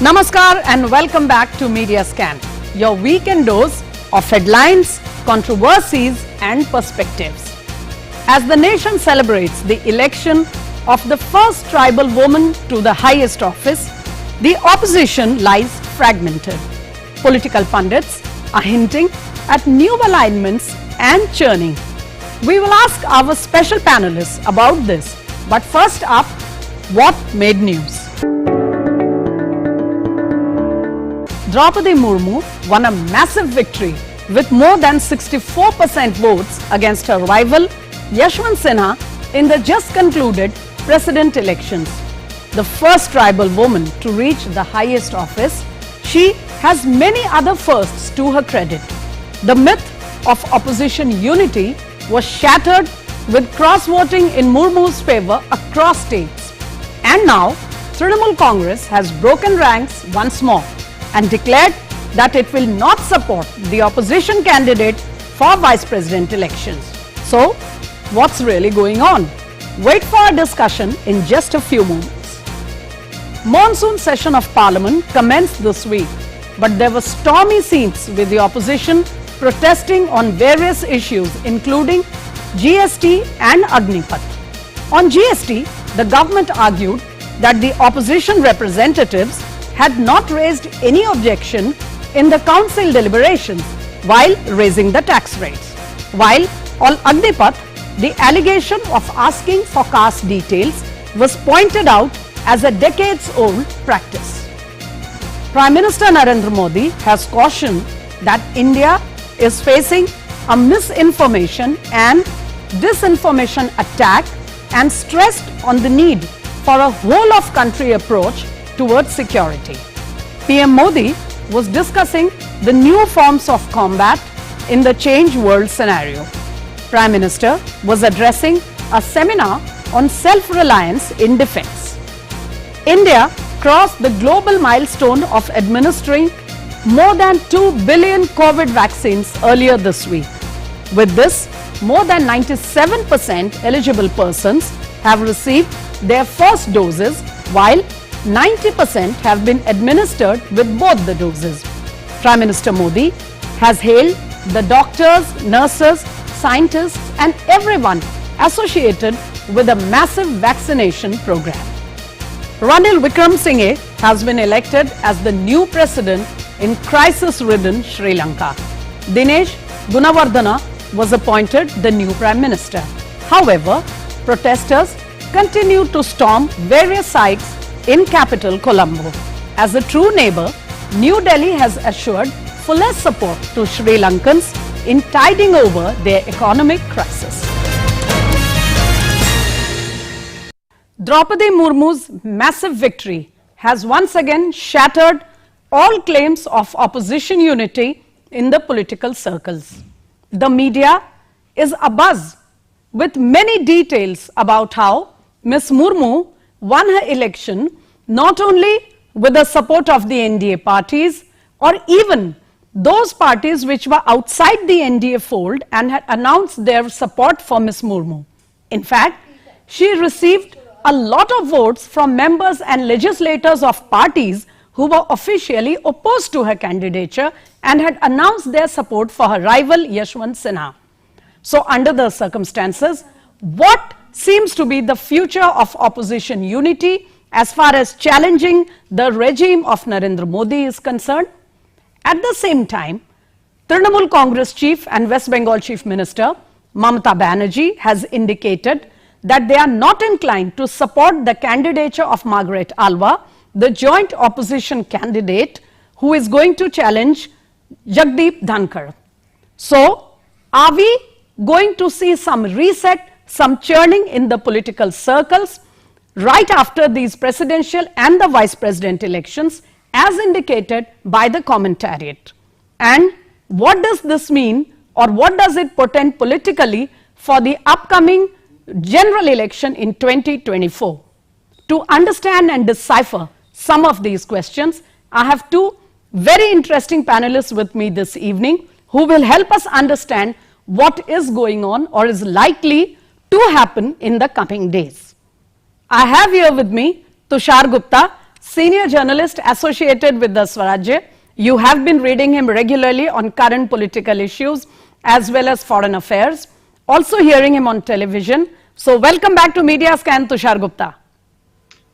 Namaskar and welcome back to Media Scan, your weekend dose of headlines, controversies and perspectives. As the nation celebrates the election of the first tribal woman to the highest office, the opposition lies fragmented. Political pundits are hinting at new alignments and churning. We will ask our special panelists about this, but first up, what made news? Droupadi Murmu won a massive victory with more than 64% votes against her rival Yashwant Sinha in the just concluded president elections. The first tribal woman to reach the highest office, she has many other firsts to her credit. The myth of opposition unity was shattered with cross-voting in Murmu's favour across states. And now, Trinamool Congress has broken ranks once more and declared that it will not support the opposition candidate for vice president elections. So, what's really going on? Wait for a discussion in just a few moments. Monsoon session of Parliament commenced this week, but there were stormy scenes with the opposition protesting on various issues including GST and Agnipath. On GST, the government argued that the opposition representatives had not raised any objection in the council deliberations while raising the tax rates. While on Agnipath, the allegation of asking for caste details was pointed out as a decades-old practice. Prime Minister Narendra Modi has cautioned that India is facing a misinformation and disinformation attack and stressed on the need for a whole-of-country approach towards security. PM Modi was discussing the new forms of combat in the changed world scenario. Prime Minister was addressing a seminar on self-reliance in defence. India crossed the global milestone of administering more than 2 billion COVID vaccines earlier this week. With this, more than 97% eligible persons have received their first doses, while 90% have been administered with both the doses. Prime Minister Modi has hailed the doctors, nurses, scientists and everyone associated with a massive vaccination program. Ranil Wickremesinghe has been elected as the new president in crisis-ridden Sri Lanka. Dinesh Gunawardena was appointed the new Prime Minister. However, protesters continue to storm various sites in capital Colombo. As a true neighbour, New Delhi has assured fullest support to Sri Lankans in tiding over their economic crisis. Droupadi Murmu's massive victory has once again shattered all claims of opposition unity in the political circles. The media is abuzz with many details about how Ms. Murmu won her election not only with the support of the NDA parties or even those parties which were outside the NDA fold and had announced their support for Ms. Murmu. In fact, she received a lot of votes from members and legislators of parties who were officially opposed to her candidature and had announced their support for her rival Yashwant Sinha. So under the circumstances, what seems to be the future of opposition unity as far as challenging the regime of Narendra Modi is concerned? At the same time, Trinamool Congress Chief and West Bengal Chief Minister Mamata Banerjee has indicated that they are not inclined to support the candidature of Margaret Alva, the joint opposition candidate who is going to challenge Jagdeep Dhankar. So, are we going to see some reset, some churning in the political circles right after these presidential and the vice president elections as indicated by the commentariat? And what does this mean, or what does it portend politically for the upcoming general election in 2024? To understand and decipher some of these questions, I have two very interesting panelists with me this evening who will help us understand what is going on or is likely to happen in the coming days. I have here with me Tushar Gupta, senior journalist associated with the Swarajya. You have been reading him regularly on current political issues as well as foreign affairs, also hearing him on television. So welcome back to Media Scan, Tushar Gupta.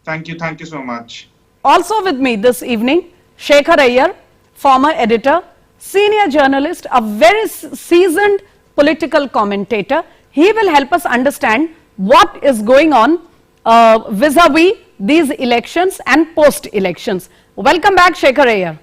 Thank you so much. Also with me this evening, Shekhar Iyer, former editor, senior journalist, a very seasoned political commentator. He will help us understand what is going on vis-a-vis these elections and post-elections. Welcome back, Shekhar Iyer.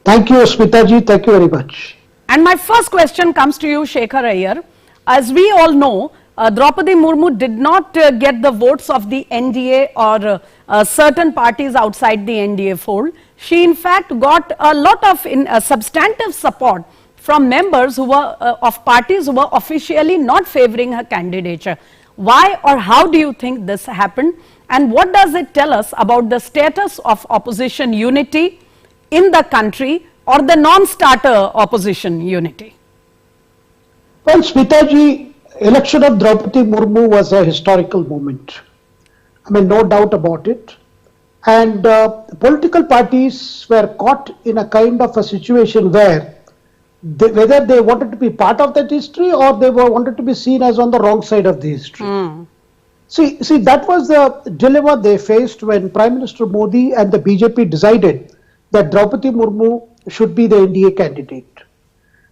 Thank you, Smita ji. Thank you very much. And my first question comes to you, Shekhar Iyer. As we all know, Droupadi Murmu did not get the votes of the NDA or certain parties outside the NDA fold. She in fact got a lot of substantive support from members who were of parties who were officially not favoring her candidature. Why or how do you think this happened? And what does it tell us about the status of opposition unity in the country or the non-starter opposition unity? Well, Smita ji, election of Droupadi Murmu was a historical moment. I mean, no doubt about it. And political parties were caught in a kind of a situation where whether they wanted to be part of that history or they wanted to be seen as on the wrong side of the history. See, that was the dilemma they faced when Prime Minister Modi and the BJP decided that Droupadi Murmu should be the NDA candidate.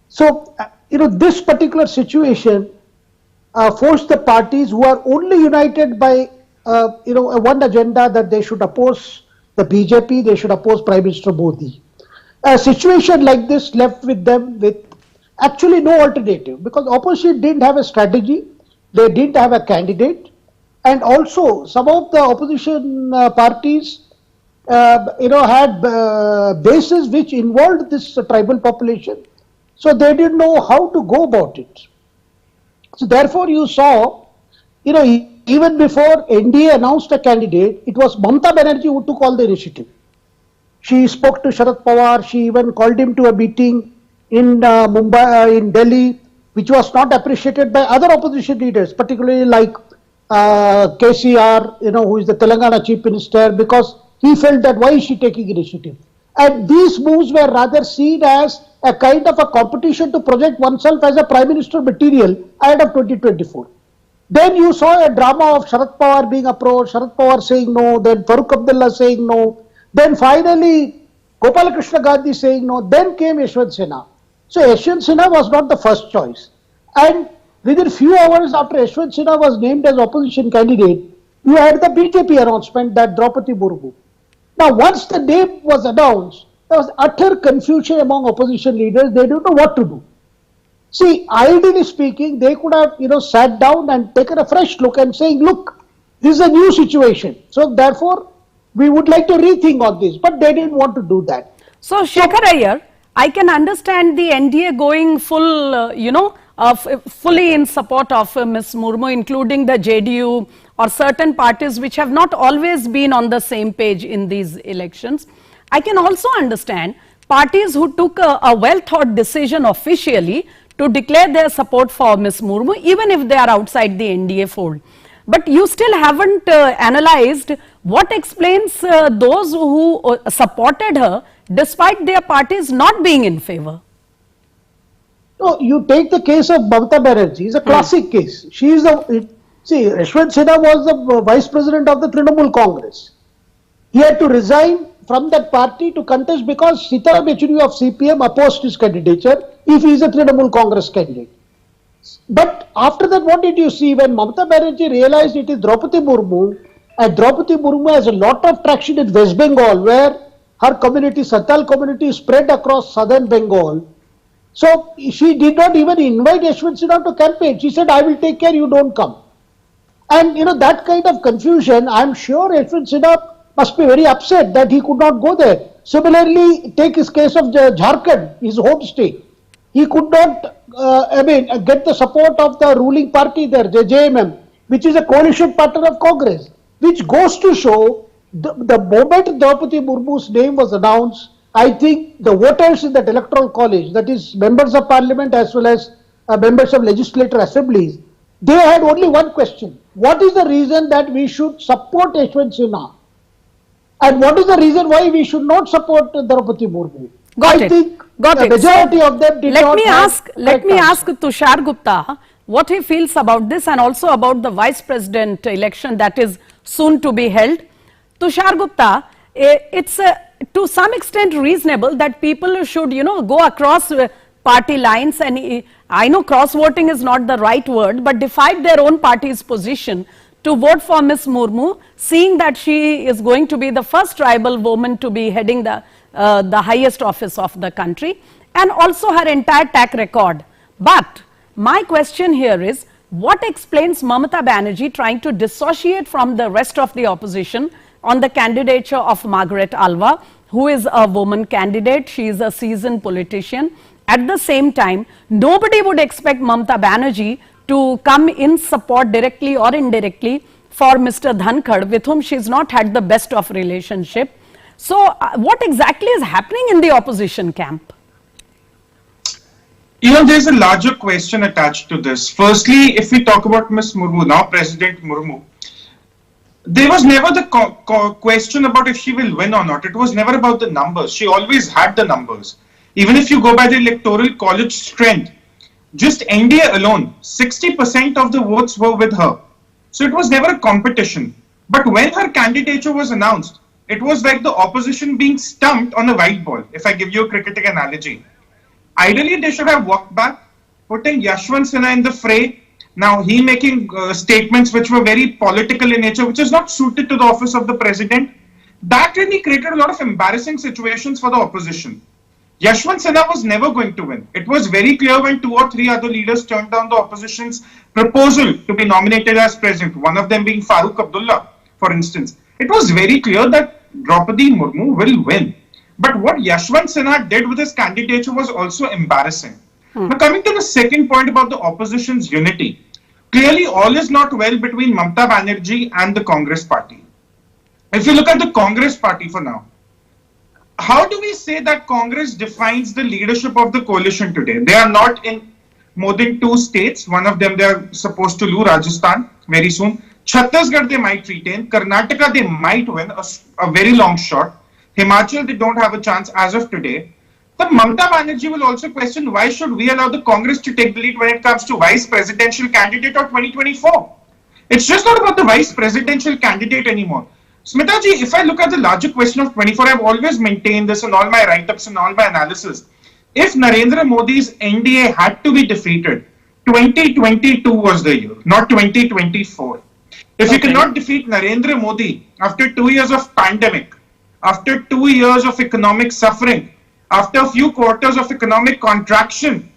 So, this particular situation forced the parties who are only united by, one agenda that they should oppose the BJP, they should oppose Prime Minister Modi. A situation like this left with them with actually no alternative because opposition didn't have a strategy, they didn't have a candidate, and also some of the opposition parties had bases which involved this tribal population, so they didn't know how to go about it. So therefore you saw, even before NDA announced a candidate, it was Mamata Banerjee who took all the initiative. She spoke to Sharad Pawar, she even called him to a meeting in Mumbai, in Delhi, which was not appreciated by other opposition leaders, particularly like KCR, who is the Telangana Chief Minister, because he felt that why is she taking initiative? And these moves were rather seen as a kind of a competition to project oneself as a Prime Minister material ahead of 2024. Then you saw a drama of Sharad Pawar being approached, Sharad Pawar saying no, then Farooq Abdullah saying no, then finally Gopalakrishna Gandhi saying no, then came Yashwant Sinha. So Yashwant Sinha was not the first choice. And within few hours after Yashwant Sinha was named as opposition candidate, you had the BJP announcement that Droupadi Murmu. Now once the name was announced, there was utter confusion among opposition leaders. They didn't know what to do. See, ideally speaking, they could have, sat down and taken a fresh look and saying, look, this is a new situation. So therefore, we would like to rethink on this, but they didn't want to do that. So Shekhar Iyer, I can understand the NDA going full, fully in support of Ms. Murmu, including the JDU or certain parties which have not always been on the same page in these elections. I can also understand parties who took a well-thought decision officially to declare their support for Ms. Murmu, even if they are outside the NDA fold. But you still haven't analyzed what explains those who supported her despite their parties not being in favor. No, you take the case of Mamata Banerjee, it's a classic case. She is Yashwant Sinha was the vice president of the Trinamool Congress. He had to resign from that party to contest because Sitaram Yechury of CPM opposed his candidature if he is a Trinamool Congress candidate. But after that, what did you see when Mamata Banerjee realized it is Droupadi Murmu, and Droupadi Murmu has a lot of traction in West Bengal where her community, Santal community, is spread across southern Bengal. So she did not even invite Yashwant Sinha to campaign. She said, I will take care, you don't come. And that kind of confusion, I am sure Yashwant Sinha must be very upset that he could not go there. Similarly, take his case of Jharkhand, his home state. He could not get the support of the ruling party there, the JMM, which is a coalition partner of Congress, which goes to show the moment Droupadi Murmu's name was announced, I think the voters in that electoral college, that is members of parliament as well as members of legislative assemblies, they had only one question. What is the reason that we should support Yashwant Sinha? And what is the reason why we should not support Droupadi Murmu? Got I it. think Got the it. majority of them did let not me have ask. Let me correct ask Tushar Gupta what he feels about this and also about the vice president election that is soon to be held. Tushar Gupta, it's to some extent reasonable that people should, go across party lines, and I know cross voting is not the right word, but defied their own party's position to vote for Miss Murmu, seeing that she is going to be the first tribal woman to be heading the highest office of the country, and also her entire track record. But my question here is, what explains Mamata Banerjee trying to dissociate from the rest of the opposition on the candidature of Margaret Alva, who is a woman candidate? She is a seasoned politician. At the same time, nobody would expect Mamata Banerjee to come in support directly or indirectly for Mr. Dhankad, with whom she has not had the best of relationship. So, what exactly is happening in the opposition camp? There's a larger question attached to this. Firstly, if we talk about Ms. Murmu, now President Murmu, there was never the question about if she will win or not. It was never about the numbers. She always had the numbers. Even if you go by the electoral college strength, just NDA alone, 60% of the votes were with her. So it was never a competition. But when her candidature was announced, it was like the opposition being stumped on a white ball, if I give you a cricketing analogy. Ideally, they should have walked back, putting Yashwant Sinha in the fray. Now, he making statements which were very political in nature, which is not suited to the office of the president. That really created a lot of embarrassing situations for the opposition. Yashwant Sinha was never going to win. It was very clear when 2 or 3 other leaders turned down the opposition's proposal to be nominated as president, one of them being Farooq Abdullah, for instance. It was very clear that Droupadi Murmu will win. But what Yashwant Sinha did with his candidature was also embarrassing. Now, coming to the second point about the opposition's unity, clearly all is not well between Mamata Banerjee and the Congress party. If you look at the Congress party for now, how do we say that Congress defines the leadership of the coalition today? They are not in more than 2 states. One of them they are supposed to lose, Rajasthan, very soon. Chhattisgarh they might retain. Karnataka they might win, a very long shot. Himachal they don't have a chance as of today. But Mamata Banerjee will also question, why should we allow the Congress to take the lead when it comes to vice presidential candidate of 2024? It's just not about the vice presidential candidate anymore. Smita ji, if I look at the larger question of 24, I've always maintained this in all my write-ups and all my analysis. If Narendra Modi's NDA had to be defeated, 2022 was the year, not 2024. If you cannot defeat Narendra Modi after 2 years of pandemic, after 2 years of economic suffering, after a few quarters of economic contraction,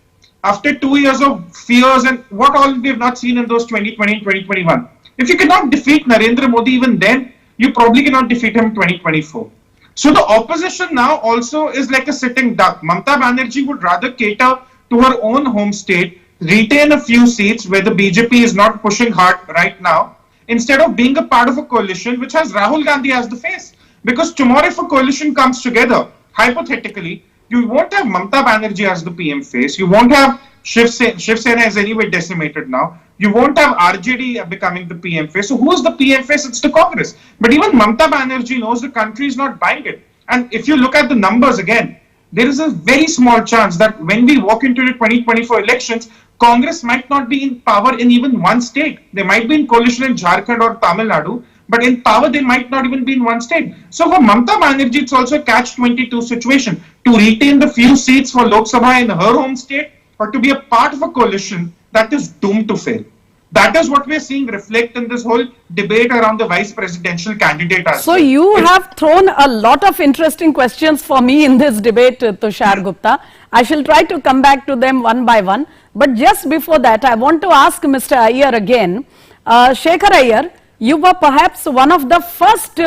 after 2 years of fears and what all we have not seen in those 2020 and 2021. If you cannot defeat Narendra Modi even then, you probably cannot defeat him in 2024. So the opposition now also is like a sitting duck. Mamata Banerjee would rather cater to her own home state, retain a few seats where the BJP is not pushing hard right now, instead of being a part of a coalition which has Rahul Gandhi as the face. Because tomorrow if a coalition comes together, hypothetically, you won't have Mamata Banerjee as the PM face, you won't have Shiv Sena is anyway decimated now, you won't have RJD becoming the PM face. So who is the PM face? It's the Congress. But even Mamata Banerjee knows the country is not buying it. And if you look at the numbers again, there is a very small chance that when we walk into the 2024 elections, Congress might not be in power in even one state. They might be in coalition in Jharkhand or Tamil Nadu, but in power they might not even be in one state. So for Mamata Banerjee, it's also a catch-22 situation to retain the few seats for Lok Sabha in her home state or to be a part of a coalition that is doomed to fail. That is what we are seeing reflect in this whole debate around the vice presidential candidate. So you have thrown a lot of interesting questions for me in this debate, Tushar Gupta. I shall try to come back to them one by one. But just before that, I want to ask Mr. Iyer again. Shekhar Iyer, you were perhaps one of the first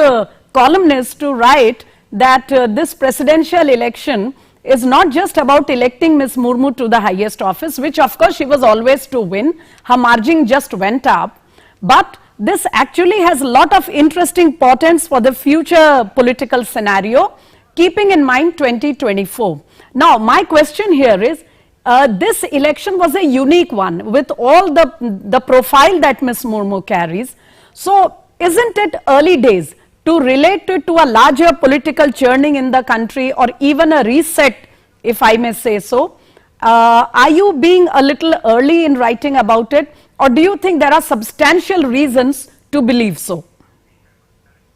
columnists to write that this presidential election is not just about electing Ms. Murmu to the highest office, which of course she was always to win. Her margin just went up. But this actually has a lot of interesting portents for the future political scenario, keeping in mind 2024. Now, my question here is, this election was a unique one with all the profile that Ms. Murmu carries. So, isn't it early days to relate it to a larger political churning in the country or even a reset, if I may say so. Are you being a little early in writing about it, or do you think there are substantial reasons to believe so?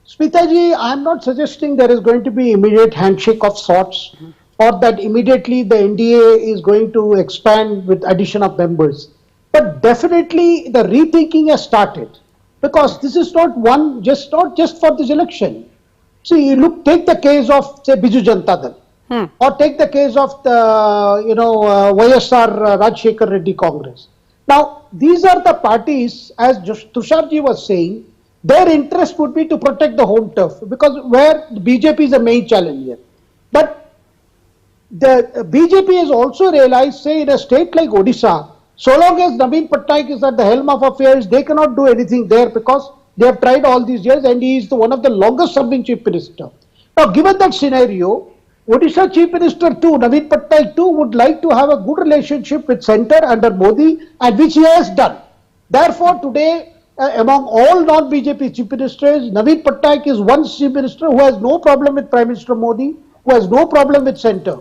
Smitaji, I am not suggesting there is going to be immediate handshake of sorts or that immediately the NDA is going to expand with addition of members. But definitely the rethinking has started, because this is not not just for this election. See, take the case of, say, Biju Janata Dal, or take the case of the, YSR Rajshekhar Reddy Congress. Now, these are the parties, as Tusharji was saying, their interest would be to protect the home turf, because where BJP is the main challenger. But the BJP has also realized, say, in a state like Odisha, so long as Naveen Patnaik is at the helm of affairs, they cannot do anything there, because they have tried all these years and he is one of the longest serving chief minister. Now, given that scenario, Odisha Chief Minister too, Naveen Patnaik too, would like to have a good relationship with centre under Modi, and which he has done. Therefore, today, among all non-BJP Chief Ministers, Naveen Patnaik is one Chief Minister who has no problem with Prime Minister Modi, who has no problem with centre.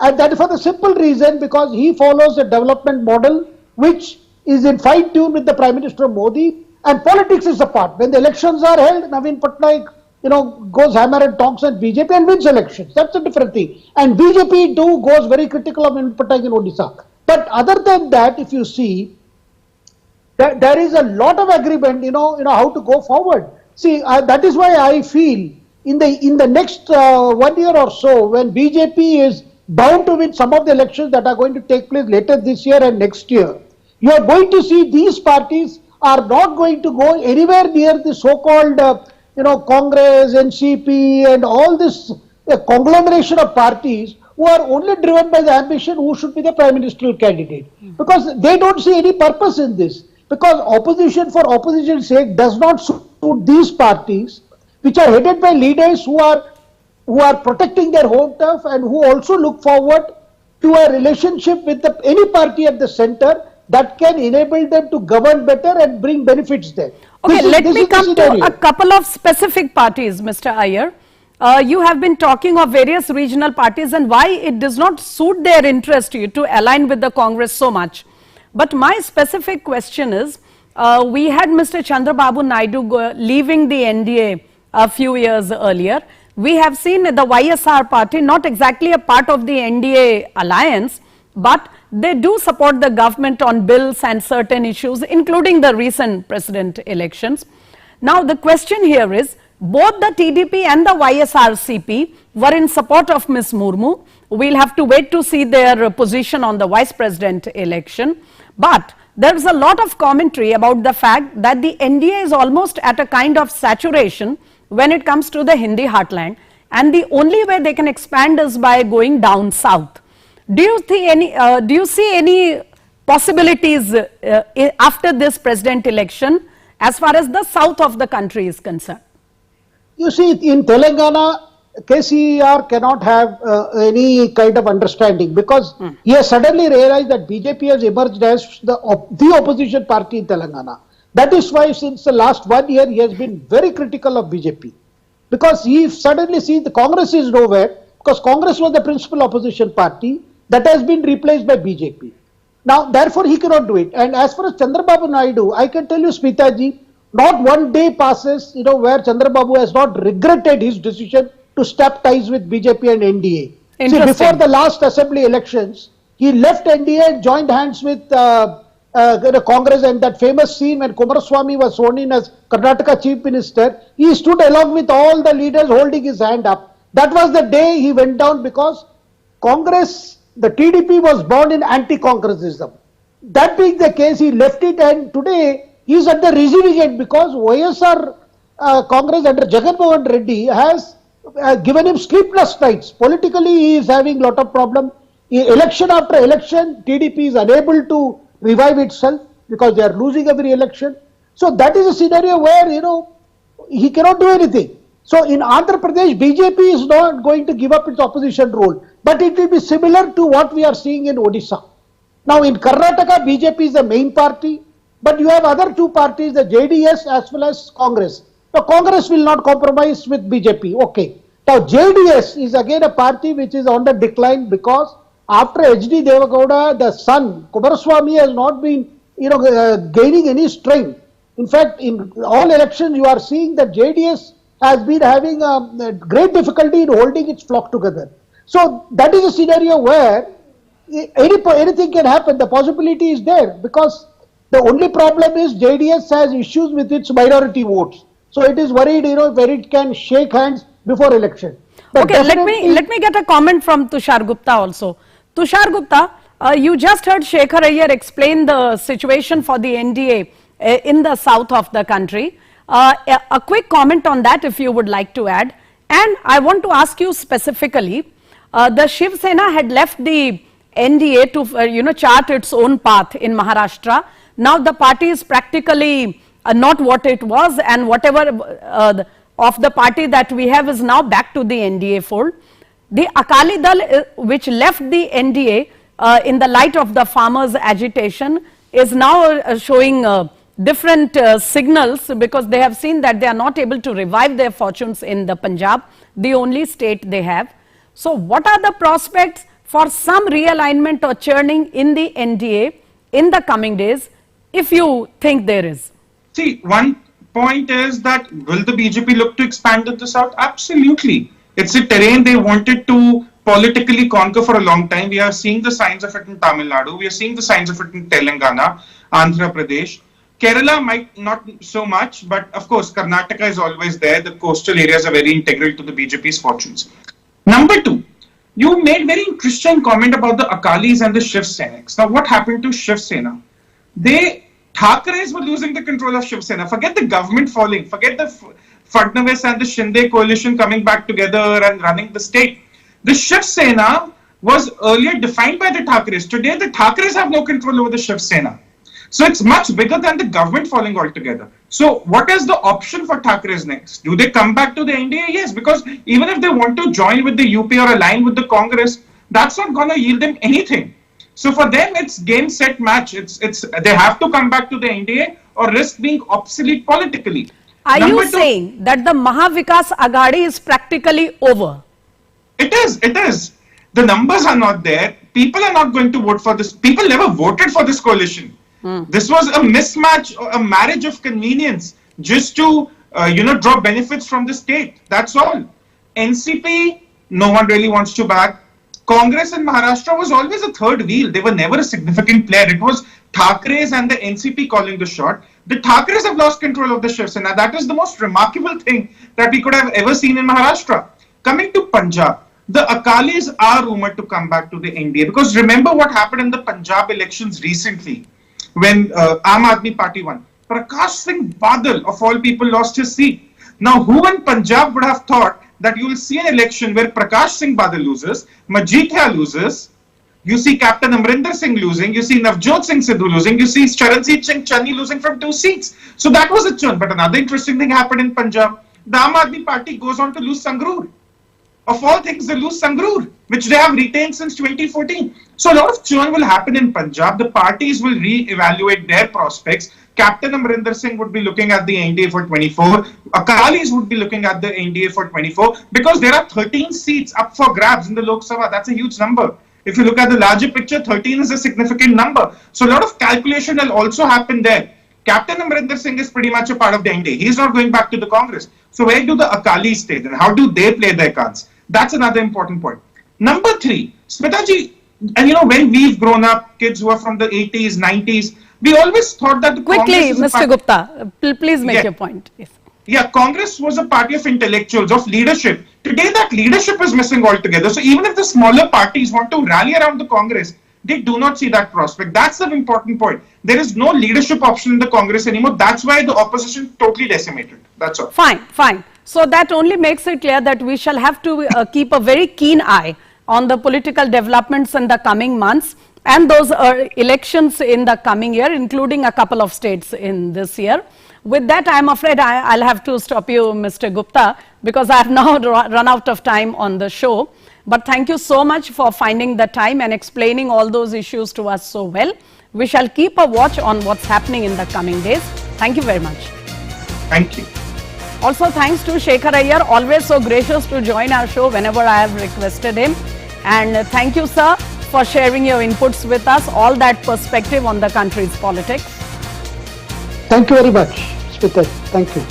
And that is for the simple reason, because he follows a development model which is in fine tune with the Prime Minister Modi, and politics is apart. When the elections are held, Naveen Patnaik goes hammer and tongs at BJP and wins elections. That's a different thing. And BJP too goes very critical of Naveen Patnaik in Odisha. But other than that, if you see, there is a lot of agreement, how to go forward. See, that is why I feel in the next 1 year or so, when BJP is bound to win some of the elections that are going to take place later this year and next year, you are going to see these parties are not going to go anywhere near the so-called, Congress, NCP and all this conglomeration of parties who are only driven by the ambition who should be the prime ministerial candidate. Because they don't see any purpose in this. Because opposition for opposition's sake does not suit these parties, which are headed by leaders who are protecting their home turf and who also look forward to a relationship with any party at the center that can enable them to govern better and bring benefits there. Okay, let me come to a couple of specific parties, Mr. Iyer. You have been talking of various regional parties and why it does not suit their interest to align with the Congress so much. But my specific question is, we had Mr. Chandrababu Naidu leaving the NDA a few years earlier. We have seen the YSR party, not exactly a part of the NDA alliance, but they do support the government on bills and certain issues, including the recent president elections. Now, the question here is, both the TDP and the YSRCP were in support of Ms. Murmu. We'll have to wait to see their position on the vice president election. But there is a lot of commentary about the fact that the NDA is almost at a kind of saturation when it comes to the Hindi heartland, and the only way they can expand is by going down south. Do you see any possibilities after this president election as far as the south of the country is concerned? You see, in Telangana, KCR cannot have any kind of understanding, because he has suddenly realized that BJP has emerged as the opposition party in Telangana. That is why since the last 1 year he has been very critical of BJP, because he suddenly sees the Congress is nowhere, because Congress was the principal opposition party that has been replaced by BJP. Now, therefore, he cannot do it. And as far as Chandrababu Naidu, I can tell you, Smitaji, not one day passes, where Chandrababu has not regretted his decision to stop ties with BJP and NDA. See, before the last assembly elections, he left NDA and joined hands with Congress, and that famous scene when Kumaraswamy was sworn in as Karnataka Chief Minister, he stood along with all the leaders holding his hand up. That was the day he went down, because Congress, the TDP was born in anti-Congressism. That being the case, he left it, and today he is at the receiving end, because YSR Congress under Jagan Mohan Reddy has given him sleepless nights. Politically, he is having a lot of problems. Election after election, TDP is unable to revive itself because they are losing every election. So that is a scenario where, he cannot do anything. So in Andhra Pradesh, BJP is not going to give up its opposition role, but it will be similar to what we are seeing in Odisha. Now in Karnataka, BJP is the main party, but you have other two parties, the JDS as well as Congress. Now Congress will not compromise with BJP. Okay. Now JDS is again a party which is on the decline because after HD Devagowda, the son Kumaraswamy has not been gaining any strength. In fact, in all elections, you are seeing that JDS has been having a great difficulty in holding its flock together. So that is a scenario where anything can happen. The possibility is there because the only problem is JDS has issues with its minority votes. So it is worried, where it can shake hands before election. But okay, let me get a comment from Tushar Gupta also. Tushar Gupta, you just heard Shekhar Iyer explain the situation for the NDA in the south of the country. A quick comment on that if you would like to add. And I want to ask you specifically, the Shiv Sena had left the NDA to chart its own path in Maharashtra. Now the party is practically not what it was, and whatever of the party that we have is now back to the NDA fold. The Akali Dal, which left the NDA in the light of the farmers' agitation, is now showing different signals because they have seen that they are not able to revive their fortunes in the Punjab, the only state they have. So what are the prospects for some realignment or churning in the NDA in the coming days, if you think there is? See, one point is that will the BJP look to expand in the south? Absolutely. It's a terrain they wanted to politically conquer for a long time. We are seeing the signs of it in Tamil Nadu. We are seeing the signs of it in Telangana, Andhra Pradesh. Kerala might not so much, but of course, Karnataka is always there. The coastal areas are very integral to the BJP's fortunes. Number two, you made very interesting comment about the Akalis and the Shiv Senics. Now, what happened to Shiv Sena? Thakres were losing the control of Shiv Sena. Forget the government falling. Forget the Fadnavis and the Shinde coalition coming back together and running the state. The Shiv Sena was earlier defined by the Thakres. Today, the Thakres have no control over the Shiv Sena. So it's much bigger than the government falling altogether. So what is the option for Thakres next? Do they come back to the NDA? Yes, because even if they want to join with the UP or align with the Congress, that's not going to yield them anything. So for them, it's game, set, match. They have to come back to the NDA or risk being obsolete politically. Are you saying that the Mahavikas Aghadi is practically over? It is. The numbers are not there. People are not going to vote for this. People never voted for this coalition. This was a mismatch, a marriage of convenience just to, draw benefits from the state. That's all. NCP, no one really wants to back. Congress in Maharashtra was always a third wheel. They were never a significant player. It was Thakres and the NCP calling the shot. The Thakres have lost control of the Shiv Sena. That is the most remarkable thing that we could have ever seen in Maharashtra. Coming to Punjab, the Akalis are rumored to come back to the NDA because remember what happened in the Punjab elections recently when Aam Aadmi Party won. Prakash Singh Badal, of all people, lost his seat. Now, who in Punjab would have thought that you will see an election where Prakash Singh Badal loses, Majithia loses, you see Captain Amrinder Singh losing, you see Navjot Singh Sidhu losing, you see Charanjit Singh Channi losing from 2 seats. So that was a churn. But another interesting thing happened in Punjab. The Aam Aadmi Party goes on to lose Sangrur. Of all things, they lose Sangrur, which they have retained since 2014. So a lot of churn will happen in Punjab. The parties will re-evaluate their prospects. Captain Amrinder Singh would be looking at the NDA for 24. Akalis would be looking at the NDA for 24 because there are 13 seats up for grabs in the Lok Sabha. That's a huge number. If you look at the larger picture, 13 is a significant number. So a lot of calculation will also happen there. Captain Amrinder Singh is pretty much a part of the NDA. He's not going back to the Congress. So where do the Akalis stay then? How do they play their cards? That's another important point. Number 3, Smitaji, and when we've grown up, kids who are from the 80s, 90s, we always thought that the Quickly, Mr. Gupta, please make your point. Yes. Yeah, Congress was a party of intellectuals, of leadership. Today, that leadership is missing altogether. So even if the smaller parties want to rally around the Congress, they do not see that prospect. That's the important point. There is no leadership option in the Congress anymore. That's why the opposition totally decimated. That's all. Fine. So that only makes it clear that we shall have to keep a very keen eye on the political developments in the coming months and those elections in the coming year, including a couple of states in this year. With that, I'm afraid I'll have to stop you, Mr. Gupta, because I have now run out of time on the show. But thank you so much for finding the time and explaining all those issues to us so well. We shall keep a watch on what's happening in the coming days. Thank you very much. Thank you. Also, thanks to Shekhar Iyer, always so gracious to join our show whenever I have requested him. And thank you, sir, for sharing your inputs with us, all that perspective on the country's politics. Thank you very much, Smita. Thank you.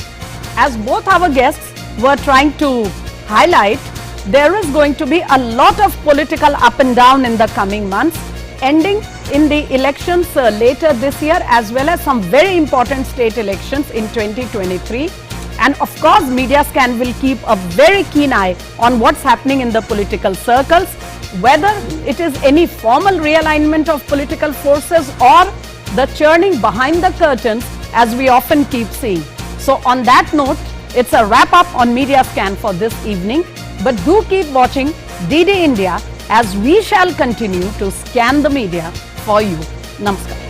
As both our guests were trying to highlight, there is going to be a lot of political up and down in the coming months, ending in the elections later this year, as well as some very important state elections in 2023. And of course, Media Scan will keep a very keen eye on what's happening in the political circles, whether it is any formal realignment of political forces or the churning behind the curtains, as we often keep seeing. So on that note, it's a wrap up on Media Scan for this evening. But do keep watching DD India as we shall continue to scan the media for you. Namaskar.